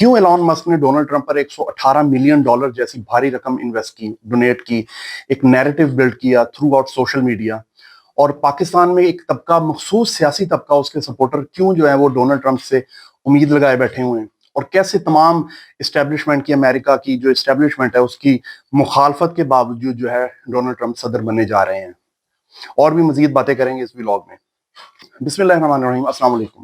کیوں ایلان مسک نے Donald Trump پر $118 million جیسی بھاری رقم انویسٹ کی، ڈونیٹ کی، ایک نیریٹو بلڈ کیا تھرو آؤٹ سوشل میڈیا، اور پاکستان میں ایک طبقہ، مخصوص سیاسی طبقہ، اس کے سپورٹر کیوں جو ہے وہ ڈونلڈ ٹرمپ سے امید لگائے بیٹھے ہوئے ہیں، اور کیسے تمام اسٹیبلشمنٹ کی، امریکہ کی جو اسٹیبلشمنٹ ہے اس کی مخالفت کے باوجود جو ہے ڈونلڈ ٹرمپ صدر بننے جا رہے ہیں۔ اور بھی مزید باتیں کریں گے اس ولاگ میں۔ بسم اللہ الرحمن الرحیم، السلام علیکم۔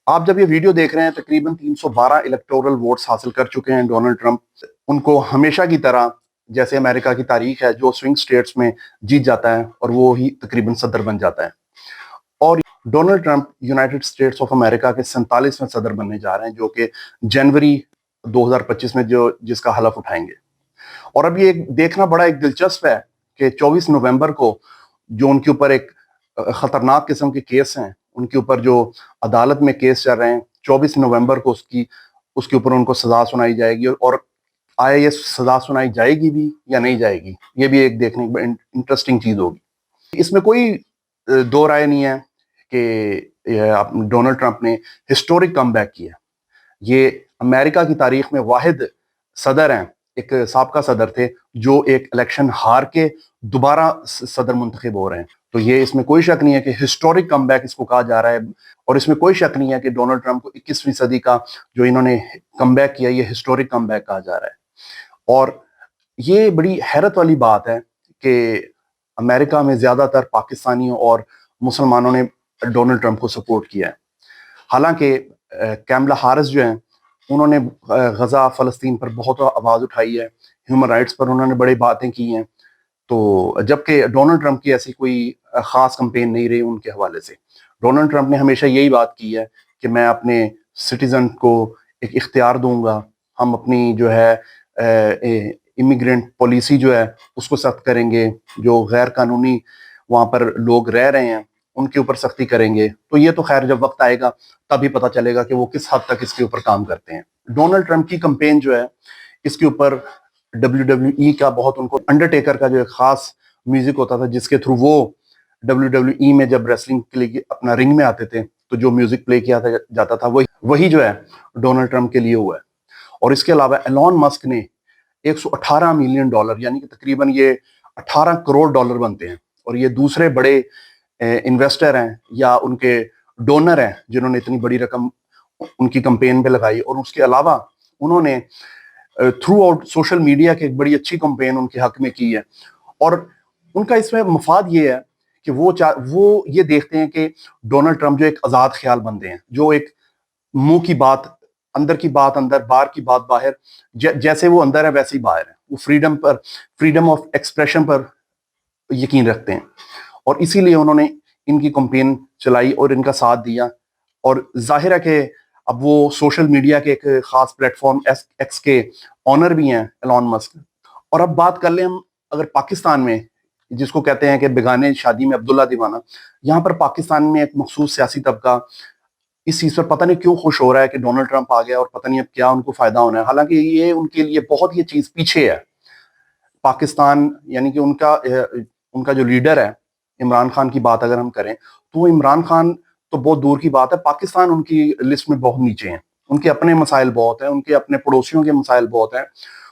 آپ جب یہ ویڈیو دیکھ رہے ہیں تقریباً 312 الیکٹورل ووٹس حاصل کر چکے ہیں ڈونلڈ ٹرمپ۔ ان کو ہمیشہ کی طرح، جیسے امریکہ کی تاریخ ہے، جو سوئنگ سٹیٹس میں جیت جاتا ہے اور وہ ہی تقریباً صدر بن جاتا ہے۔ اور Donald Trump United States of America کے 47ویں صدر بننے جا رہے ہیں، جو کہ جنوری 2025 میں جس کا حلف اٹھائیں گے۔ اور اب یہ دیکھنا بڑا ایک دلچسپ ہے کہ 24 نومبر کو جو ان کے اوپر ایک خطرناک قسم کے کیس ہیں، ان کے اوپر جو عدالت میں کیس چل رہے ہیں، 24 نومبر کو اس کے اوپر ان کو سزا سنائی جائے گی، اور آیا یہ سزا سنائی جائے گی بھی یا نہیں جائے گی، یہ بھی ایک دیکھنے کی انٹرسٹنگ چیز ہوگی۔ اس میں کوئی دو رائے نہیں ہے کہ ڈونلڈ ٹرمپ نے ہسٹورک کم بیک کیا۔ یہ امریکہ کی تاریخ میں واحد صدر ہیں، ایک سابقہ صدر تھے جو ایک الیکشن ہار کے دوبارہ صدر منتخب ہو رہے ہیں۔ تو یہ اس میں کوئی شک نہیں ہے کہ ہسٹورک کم بیک اس کو کہا جا رہا ہے، اور اس میں کوئی شک نہیں ہے کہ ڈونلڈ ٹرمپ کو 21ویں صدی کا جو انہوں نے کم بیک کیا، یہ ہسٹورک کم بیک کہا جا رہا ہے۔ اور یہ بڑی حیرت والی بات ہے کہ امریکہ میں زیادہ تر پاکستانیوں اور مسلمانوں نے ڈونلڈ ٹرمپ کو سپورٹ کیا ہے، حالانکہ کیملا ہارس جو ہیں انہوں نے غزہ فلسطین پر بہت آواز اٹھائی ہے، ہیومن رائٹس پر انہوں نے بڑی باتیں کی ہیں، تو جبکہ ڈونلڈ ٹرمپ کی ایسی کوئی خاص کمپین نہیں رہی ان کے حوالے سے۔ ڈونلڈ ٹرمپ نے ہمیشہ یہی بات کی ہے کہ میں اپنے سٹیزن کو ایک اختیار دوں گا، ہم اپنی جو ہے امیگرینٹ پالیسی جو ہے اس کو سخت کریں گے، جو غیر قانونی وہاں پر لوگ رہ رہے ہیں ان کے اوپر سختی کریں گے۔ تو یہ تو خیر جب وقت آئے گا تبھی پتہ چلے گا کہ وہ کس حد تک اس کے اوپر کام کرتے ہیں۔ ڈونلڈ ٹرمپ کی کمپین جو ہے اس کے اوپر WWE کا بہت، ان کو انڈرٹیکر کا جو ایک خاص میوزک ہوتا تھا جس کے تھرو وہ WWE میں جب ریسلنگ کے لیے اپنا رنگ میں آتے تھے تو جو میوزک پلے کیا جاتا تھا وہی جو ہے ڈونلڈ ٹرمپ کے لیے ہوا ہے۔ اور اس کے علاوہ ایلان مسک نے $118 ملین، یعنی کہ تقریباً یہ $18 کروڑ بنتے ہیں، اور یہ دوسرے بڑے انویسٹر ہیں یا ان کے ڈونر ہیں جنہوں نے اتنی بڑی رقم ان کی کمپین پہ لگائی۔ اور اس کے علاوہ انہوں نے تھرو آؤٹ سوشل میڈیا کی ایک بڑی اچھی کمپین ان کے حق میں کی ہے، اور ان کا اس میں مفاد یہ ہے کہ وہ یہ دیکھتے ہیں کہ ڈونلڈ ٹرمپ جو ایک آزاد خیال بندے ہیں، جو ایک منہ کی بات اندر کی بات اندر، باہر کی بات باہر، جیسے وہ اندر ہے ویسے ہی باہر ہے، وہ فریڈم آف ایکسپریشن پر یقین رکھتے ہیں، اور اسی لیے انہوں نے ان کی کمپین چلائی اور ان کا ساتھ دیا۔ اور ظاہر ہے کہ اب وہ سوشل میڈیا کے ایک خاص پلیٹ فارم ایکس کے آنر بھی ہیں ایلان مسک۔ اور اب بات کر لیں ہم اگر پاکستان میں، جس کو کہتے ہیں کہ بیگانے شادی میں عبداللہ دیوانہ، یہاں پر پاکستان میں ایک مخصوص سیاسی طبقہ اس چیز پر پتہ نہیں کیوں خوش ہو رہا ہے کہ ڈونلڈ ٹرمپ آ گیا اور پتہ نہیں اب کیا ان کو فائدہ ہونا ہے، حالانکہ یہ ان کے لیے بہت یہ چیز پیچھے ہے۔ پاکستان یعنی کہ ان کا جو لیڈر ہے عمران خان کی بات اگر ہم کریں تو وہ عمران خان تو بہت دور کی بات ہے، پاکستان ان کی لسٹ میں بہت نیچے ہیں، ان کے اپنے مسائل بہت ہیں، ان کے اپنے پڑوسیوں کے مسائل بہت ہیں،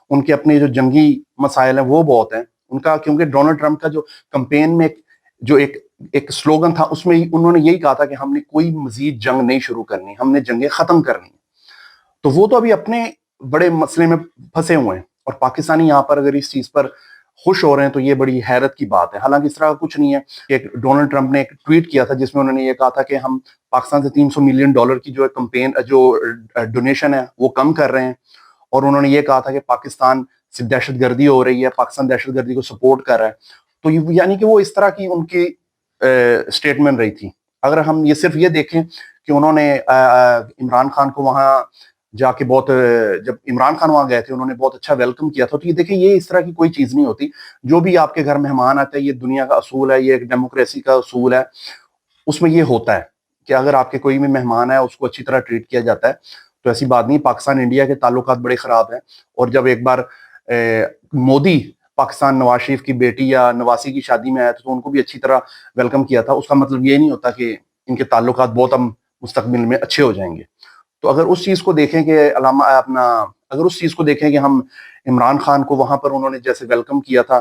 ان کے اپنے جو جنگی مسائل ہیں وہ بہت ہیں ان کا، کیونکہ ڈونلڈ ٹرمپ کا جو کمپین میں جو ایک سلوگن تھا اس میں انہوں نے یہی کہا تھا کہ ہم نے کوئی مزید جنگ نہیں شروع کرنی، ہم نے جنگیں ختم کرنی۔ تو وہ تو ابھی اپنے بڑے مسئلے میں پھنسے ہوئے ہیں، اور پاکستانی یہاں پر اگر اس چیز پر خوش ہو رہے ہیں تو یہ بڑی حیرت کی بات ہے۔ حالانکہ اس طرح کا کچھ نہیں ہے کہ ڈونلڈ ٹرمپ نے ایک ٹویٹ کیا تھا جس میں انہوں نے یہ کہا تھا کہ ہم پاکستان سے $300 ملین کی جو کمپین جو ڈونیشن ہے وہ کم کر رہے ہیں، اور انہوں نے یہ کہا تھا کہ پاکستان سے دہشت گردی ہو رہی ہے، پاکستان دہشت گردی کو سپورٹ کر رہا ہے۔ تو یعنی کہ وہ اس طرح کی ان کی اسٹیٹمنٹ رہی تھی۔ اگر ہم یہ صرف یہ دیکھیں کہ انہوں نے عمران خان کو وہاں جا کے جب عمران خان وہاں گئے تھے انہوں نے بہت اچھا ویلکم کیا تھا، تو یہ دیکھیں یہ اس طرح کی کوئی چیز نہیں ہوتی۔ جو بھی آپ کے گھر مہمان آتے ہیں، یہ دنیا کا اصول ہے، یہ ایک ڈیموکریسی کا اصول ہے، اس میں یہ ہوتا ہے کہ اگر آپ کے کوئی بھی مہمان ہے اس کو اچھی طرح ٹریٹ کیا جاتا ہے۔ تو ایسی بات نہیں، پاکستان انڈیا کے تعلقات بڑے خراب ہیں، اور جب ایک بار مودی پاکستان نواز شریف کی بیٹی یا نواسی کی شادی میں آیا تھا تو ان کو بھی اچھی طرح ویلکم کیا تھا، اس کا مطلب یہ نہیں ہوتا کہ ان کے تعلقات بہت مستقبل میں اچھے ہو جائیں گے۔ تو اگر اس چیز کو دیکھیں کہ اگر اس چیز کو دیکھیں کہ ہم عمران خان کو وہاں پر انہوں نے جیسے ویلکم کیا تھا،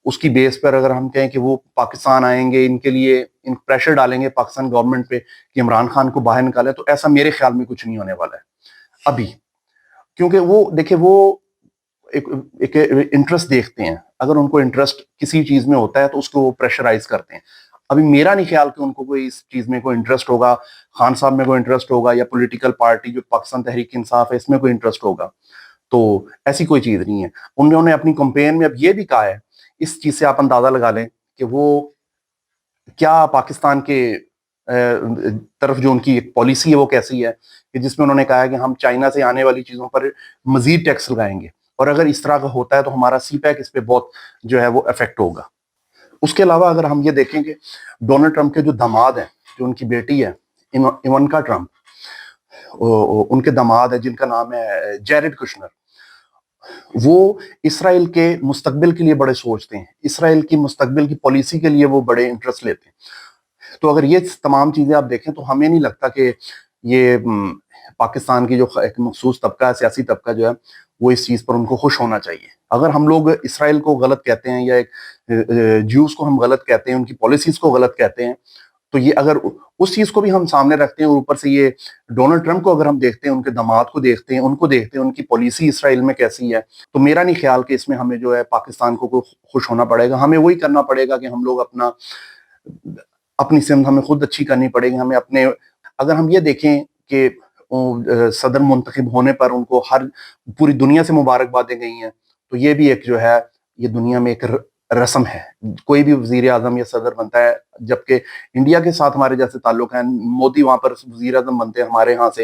اس کی بیس پر اگر ہم کہیں کہ وہ پاکستان آئیں گے، ان کے لیے ان پریشر ڈالیں گے پاکستان گورنمنٹ پہ کہ عمران خان کو باہر نکالے، تو ایسا میرے خیال میں کچھ نہیں ہونے والا ہے ابھی. کیونکہ وہ دیکھیں، وہ ایک انٹرسٹ دیکھتے ہیں. اگر ان کو انٹرسٹ کسی چیز میں ہوتا ہے تو اس کو وہ پریشرائز کرتے ہیں. ابھی میرا نہیں خیال کہ ان کو کوئی اس چیز میں کوئی انٹرسٹ ہوگا، خان صاحب میں کوئی انٹرسٹ ہوگا، یا پولیٹیکل پارٹی جو پاکستان تحریک انصاف ہے اس میں کوئی انٹرسٹ ہوگا. تو ایسی کوئی چیز نہیں ہے. انہوں نے اپنی کمپین میں اب یہ بھی کہا ہے، اس چیز سے آپ اندازہ لگا لیں کہ وہ کیا پاکستان کے طرف جو ان کی ایک پالیسی ہے وہ کیسی ہے، کہ جس میں انہوں نے کہا ہے کہ ہم چائنا سے آنے والی چیزوں پر مزید ٹیکس لگائیں گے، اور اگر اس طرح کا ہوتا ہے تو ہمارا سی پیک اس پہ بہت جو ہے وہ افیکٹ ہوگا. اس کے علاوہ اگر ہم یہ دیکھیں کہ ڈونلڈ ٹرمپ کے جو داماد ہیں، جو ان کی بیٹی ہے ایوانکا ٹرمپ، ان کے داماد ہیں جن کا نام ہے جیرڈ کشنر، وہ اسرائیل کے مستقبل کے لیے بڑے سوچتے ہیں، اسرائیل کی مستقبل کی پالیسی کے لیے وہ بڑے انٹرسٹ لیتے ہیں. تو اگر یہ تمام چیزیں آپ دیکھیں تو ہمیں نہیں لگتا کہ یہ پاکستان کی جو ایک مخصوص طبقہ ہے، سیاسی طبقہ جو ہے، وہ اس چیز پر ان کو خوش ہونا چاہیے. اگر ہم لوگ اسرائیل کو غلط کہتے ہیں، یا ایک جیوز کو ہم غلط کہتے ہیں، ان کی پالیسیز کو غلط کہتے ہیں، تو یہ اگر اس چیز کو بھی ہم سامنے رکھتے ہیں، اور اوپر سے یہ ڈونلڈ ٹرمپ کو اگر ہم دیکھتے ہیں، ان کے داماد کو دیکھتے ہیں، ان کی پالیسی اسرائیل میں کیسی ہے، تو میرا نہیں خیال کہ اس میں ہمیں جو ہے پاکستان کو خوش ہونا پڑے گا. ہمیں وہی کرنا پڑے گا کہ ہم لوگ اپنی سمت ہمیں خود اچھی کرنی پڑے گی. اگر ہم یہ دیکھیں کہ صدر منتخب ہونے پر ان کو پوری دنیا سے مبارکبادیں گئی ہیں، تو یہ بھی ایک جو ہے یہ دنیا میں ایک رسم ہے. کوئی بھی وزیر اعظم یا صدر بنتا ہے، جبکہ انڈیا کے ساتھ ہمارے جیسے تعلق ہیں، مودی وہاں پر وزیر اعظم بنتے ہیں، ہمارے ہاں سے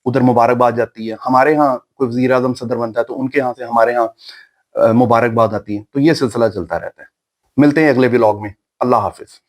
ادھر مبارکباد جاتی ہے. ہمارے ہاں کوئی وزیر اعظم صدر بنتا ہے تو ان کے ہاں سے ہمارے ہاں مبارکباد آتی ہے. تو یہ سلسلہ چلتا رہتا ہے. ملتے ہیں اگلے ولاگ میں. اللہ حافظ.